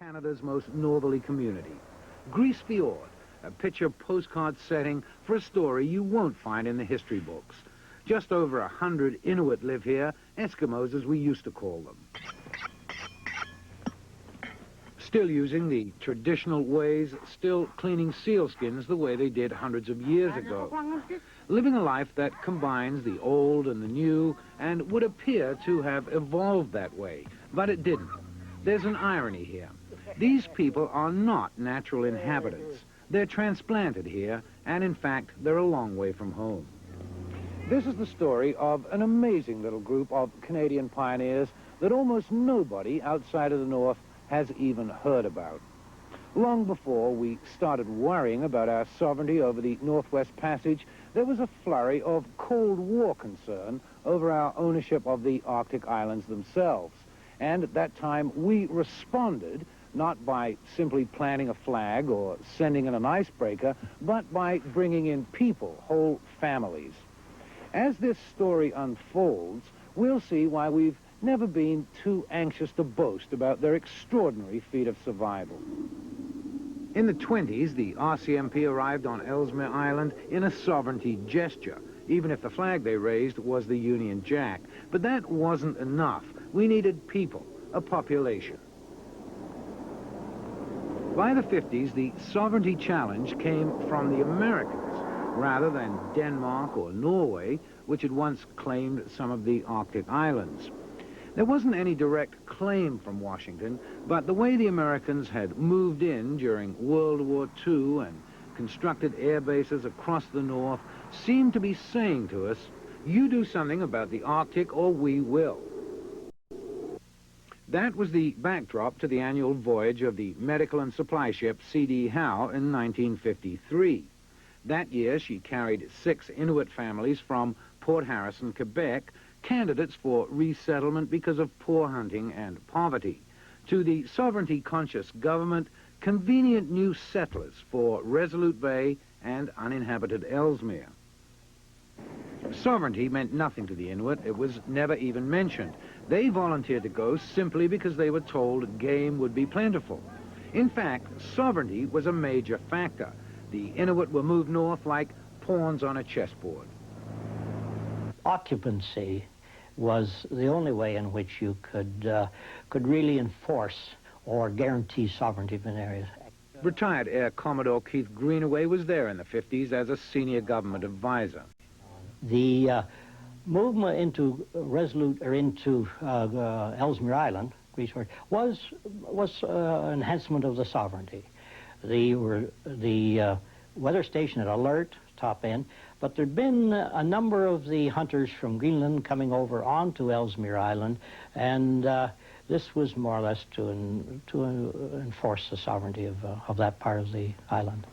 Canada's most northerly community. Grise Fiord, a picture postcard setting for a story you won't find in the history books. Just over 100 Inuit live here, Eskimos as we used to call them. Still using the traditional ways, still cleaning sealskins the way they did hundreds of years ago. Living a life that combines the old and the new, and would appear to have evolved that way, but it didn't. There's an irony here. These people are not natural inhabitants. They're transplanted here, and in fact, they're a long way from home. This is the story of an amazing little group of Canadian pioneers that almost nobody outside of the North has even heard about. Long before we started worrying about our sovereignty over the Northwest Passage, there was a flurry of Cold War concern over our ownership of the Arctic islands themselves. And at that time, we responded not by simply planting a flag or sending in an icebreaker, but by bringing in people, whole families. As this story unfolds, we'll see why we've never been too anxious to boast about their extraordinary feat of survival. In the 20s, the RCMP arrived on Ellesmere Island in a sovereignty gesture, even if the flag they raised was the Union Jack. But that wasn't enough. We needed people, a population. By the 50s, the sovereignty challenge came from the Americans, rather than Denmark or Norway, which had once claimed some of the Arctic islands. There wasn't any direct claim from Washington, but the way the Americans had moved in during World War II and constructed air bases across the North seemed to be saying to us, you do something about the Arctic or we will. That was the backdrop to the annual voyage of the medical and supply ship C.D. Howe in 1953. That year, she carried 6 Inuit families from Port Harrison, Quebec, candidates for resettlement because of poor hunting and poverty, to the sovereignty-conscious government, convenient new settlers for Resolute Bay and uninhabited Ellesmere. Sovereignty meant nothing to the Inuit. It was never even mentioned. They volunteered to go simply because they were told game would be plentiful. In fact, sovereignty was a major factor. The Inuit were moved north like pawns on a chessboard. Occupancy was the only way in which you could really enforce or guarantee sovereignty in areas. Retired Air Commodore Keith Greenaway was there in the 50s as a senior government advisor. The movement into Resolute or into Ellesmere Island, was enhancement of the sovereignty. The weather station at Alert, top end, but there'd been a number of the hunters from Greenland coming over onto Ellesmere Island, and this was more or less to enforce the sovereignty of that part of the island.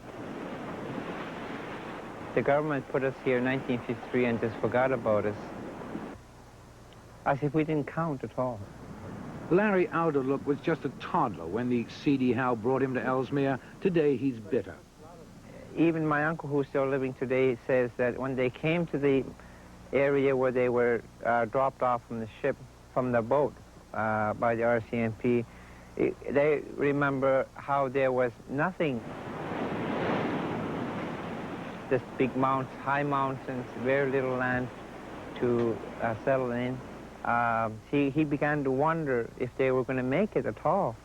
The government put us here in 1953 and just forgot about us, as if we didn't count at all. Larry Ouderlook was just a toddler when the C.D. Howe brought him to Ellesmere. Today, he's bitter. Even my uncle, who's still living today, says that when they came to the area where they were dropped off from the ship, from the boat by the RCMP, they remember how there was nothing. Just big mountains, high mountains, very little land to settle in. He began to wonder if they were going to make it at all.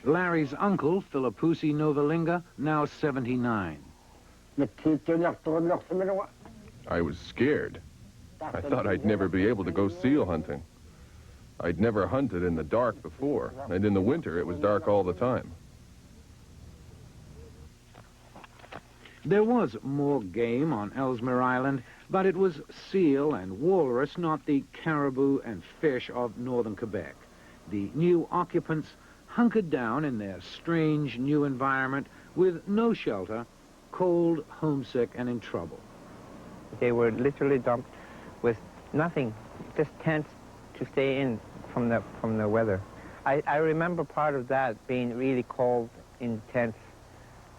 Larry's uncle, Philippusi Novalinga, now 79. I was scared. I thought I'd never be able to go seal hunting. I'd never hunted in the dark before, and in the winter it was dark all the time. There was more game on Ellesmere Island, but it was seal and walrus, not the caribou and fish of northern Quebec. The new occupants hunkered down in their strange new environment with no shelter, cold, homesick, and in trouble. They were literally dumped with nothing, just tents to stay in from the weather. I remember part of that being really cold in tents,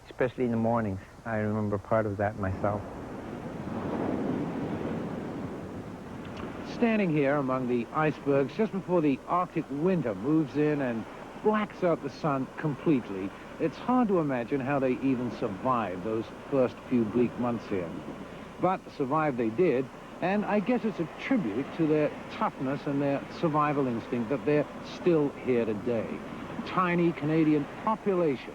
especially in the mornings. I remember part of that myself. Standing here among the icebergs just before the Arctic winter moves in and blacks out the sun completely, it's hard to imagine how they even survived those first few bleak months here. But survive they did, and I guess it's a tribute to their toughness and their survival instinct that they're still here today. Tiny Canadian population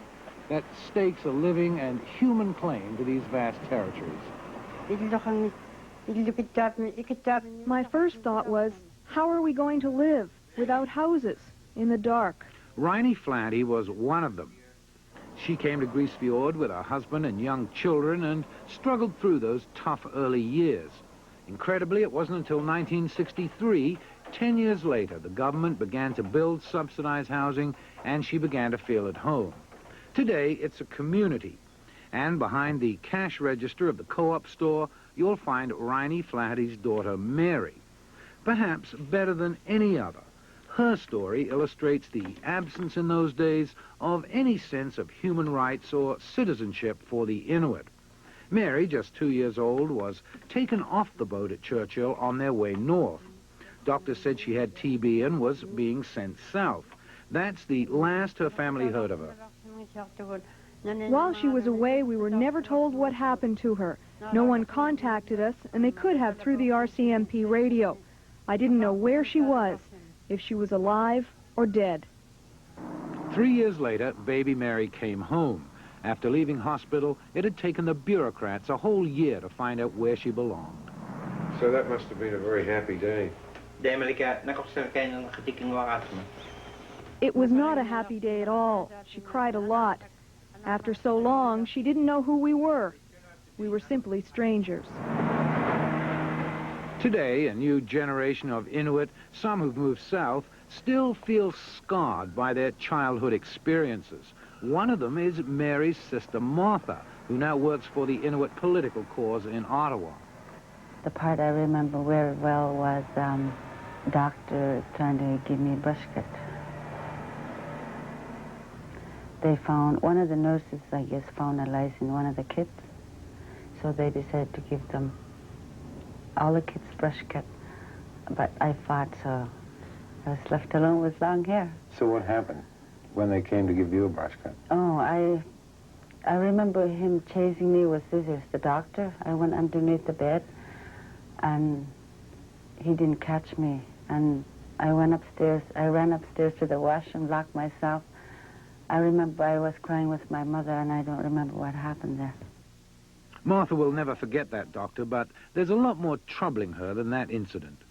that stakes a living and human claim to these vast territories. My first thought was, how are we going to live without houses, in the dark? Riney Flaherty was one of them. She came to Grise Fiord with her husband and young children and struggled through those tough early years. Incredibly, it wasn't until 1963, 10 years later, the government began to build subsidized housing and she began to feel at home. Today, it's a community. And behind the cash register of the co-op store, you'll find Riney Flaherty's daughter, Mary. Perhaps better than any other, her story illustrates the absence in those days of any sense of human rights or citizenship for the Inuit. Mary, just 2 years old, was taken off the boat at Churchill on their way north. Doctors said she had TB and was being sent south. That's the last her family heard of her. While she was away, we were never told what happened to her. No one contacted us, and they could have through the RCMP radio. I didn't know where she was, if she was alive or dead. 3 years later, baby Mary came home. After leaving hospital, it had taken the bureaucrats a whole year to find out where she belonged. So that must have been a very happy day. It was not a happy day at all. She cried a lot. After so long, she didn't know who we were. We were simply strangers. Today, a new generation of Inuit, some who've moved south, still feel scarred by their childhood experiences. One of them is Mary's sister Martha, who now works for the Inuit political cause in Ottawa. The part I remember very well was doctor trying to give me a brush cut. They found, one of the nurses, I guess, found a lice in one of the kids. So they decided to give them, all the kids, brush cut. But I fought, so I was left alone with long hair. So what happened when they came to give you a brush cut? Oh, I remember him chasing me with scissors, the doctor. I went underneath the bed, and he didn't catch me. And I went upstairs. I ran upstairs to the washroom, locked myself. I remember I was crying with my mother, and I don't remember what happened there. Martha will never forget that, Doctor, but there's a lot more troubling her than that incident.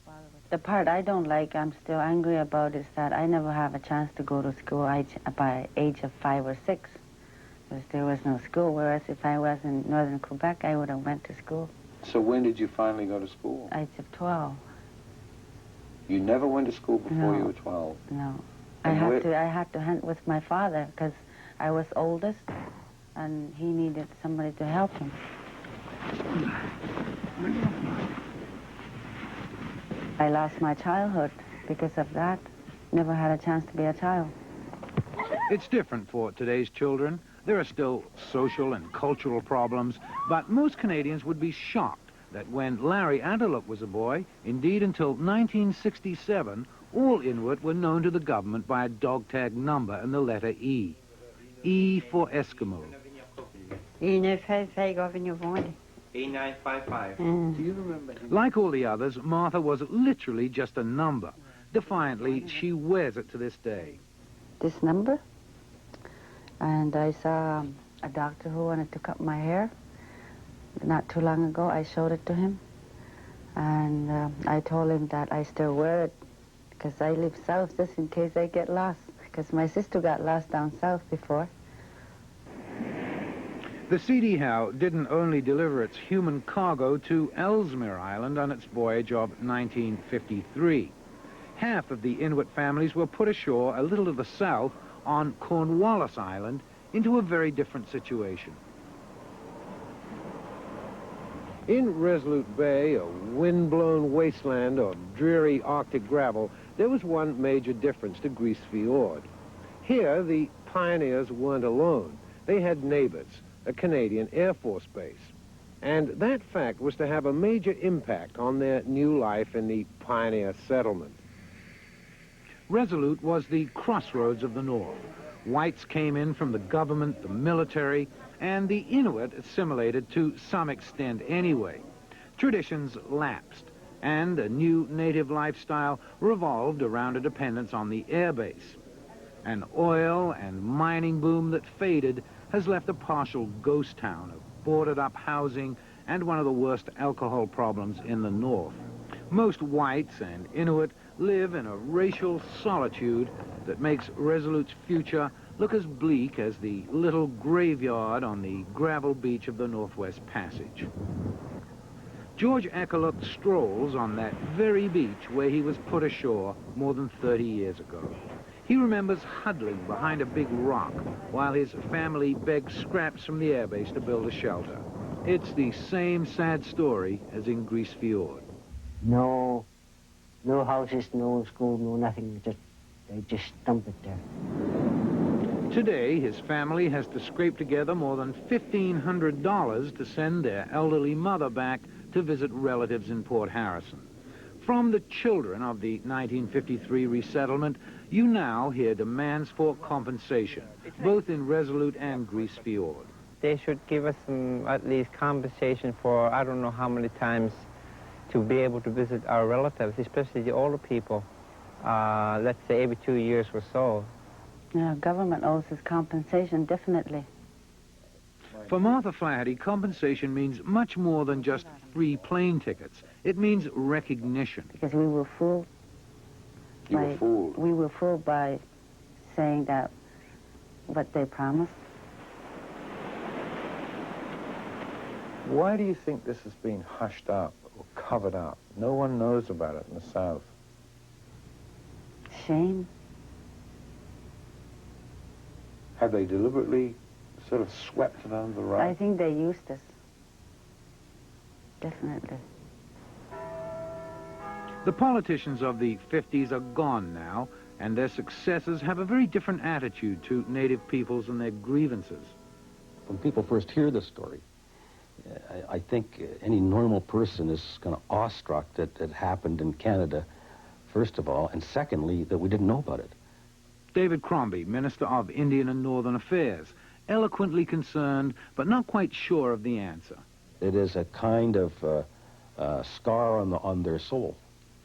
The part I don't like, I'm still angry about, is that I never have a chance to go to school by age of 5 or 6. Because there was no school, whereas if I was in northern Quebec, I would have went to school. So when did you finally go to school? Age of 12. You never went to school before No. you were 12? No. And I had to hunt with my father because I was oldest and he needed somebody to help him. I lost my childhood because of that. Never had a chance to be a child. It's different for today's children. There are still social and cultural problems, but most Canadians would be shocked that when Larry Antelope was a boy, indeed until 1967, all Inuit were known to the government by a dog tag number and the letter E. E for Eskimo. E955. Do you remember him? Like all the others, Martha was literally just a number. Defiantly, she wears it to this day. This number, and I saw a doctor who wanted to cut my hair. Not too long ago, I showed it to him, and I told him that I still wear it because I live south just in case I get lost, because my sister got lost down south before. The C.D. Howe didn't only deliver its human cargo to Ellesmere Island on its voyage of 1953. Half of the Inuit families were put ashore a little to the south on Cornwallis Island into a very different situation. In Resolute Bay, a wind-blown wasteland of dreary Arctic gravel, there was one major difference to Grise Fiord. Here, the pioneers weren't alone. They had neighbors, a Canadian Air Force base. And that fact was to have a major impact on their new life in the pioneer settlement. Resolute was the crossroads of the North. Whites came in from the government, the military, and the Inuit assimilated to some extent anyway. Traditions lapsed, and a new native lifestyle revolved around a dependence on the airbase. An oil and mining boom that faded has left a partial ghost town of boarded-up housing and one of the worst alcohol problems in the North. Most whites and Inuit live in a racial solitude that makes Resolute's future look as bleak as the little graveyard on the gravel beach of the Northwest Passage. George Ekerlook strolls on that very beach where he was put ashore more than 30 years ago. He remembers huddling behind a big rock while his family begged scraps from the airbase to build a shelter. It's the same sad story as in Grise Fiord. No houses, no school, no nothing. They just dump it there. Today, his family has to scrape together more than $1,500 to send their elderly mother back to visit relatives in Port Harrison. From the children of the 1953 resettlement, you now hear demands for compensation, both in Resolute and Grise Fiord. They should give us some, at least, compensation for I don't know how many times to be able to visit our relatives, especially the older people, let's say every 2 years or so. Yeah, government owes us compensation, definitely. For Martha Flaherty, compensation means much more than just free plane tickets. It means recognition. Because we were fooled. You were fooled. We were fooled by saying that what they promised. Why do you think this has been hushed up or covered up? No one knows about it in the South. Shame. Have they deliberately sort of swept it under the rug? I think they used us. Definitely. The politicians of the 50s are gone now, and their successors have a very different attitude to Native peoples and their grievances. When people first hear this story, I think any normal person is kind of awestruck that it happened in Canada, first of all, and secondly, that we didn't know about it. David Crombie, Minister of Indian and Northern Affairs, eloquently concerned, but not quite sure of the answer. It is a kind of scar on their soul,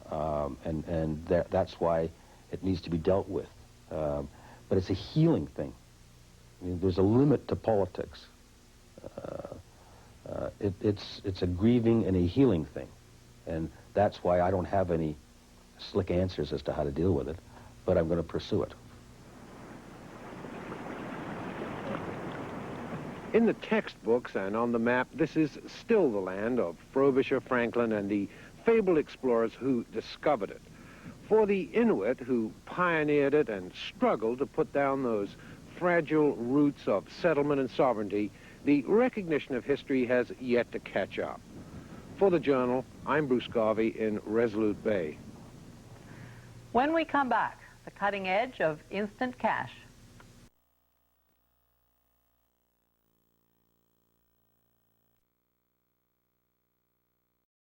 and that's why it needs to be dealt with. But it's a healing thing. I mean, there's a limit to politics. It's a grieving and a healing thing, and that's why I don't have any slick answers as to how to deal with it, but I'm going to pursue it. In the textbooks and on the map, this is still the land of Frobisher, Franklin, and the fabled explorers who discovered it. For the Inuit, who pioneered it and struggled to put down those fragile roots of settlement and sovereignty, the recognition of history has yet to catch up. For the Journal, I'm Bruce Garvey in Resolute Bay. When we come back, the cutting edge of instant cash.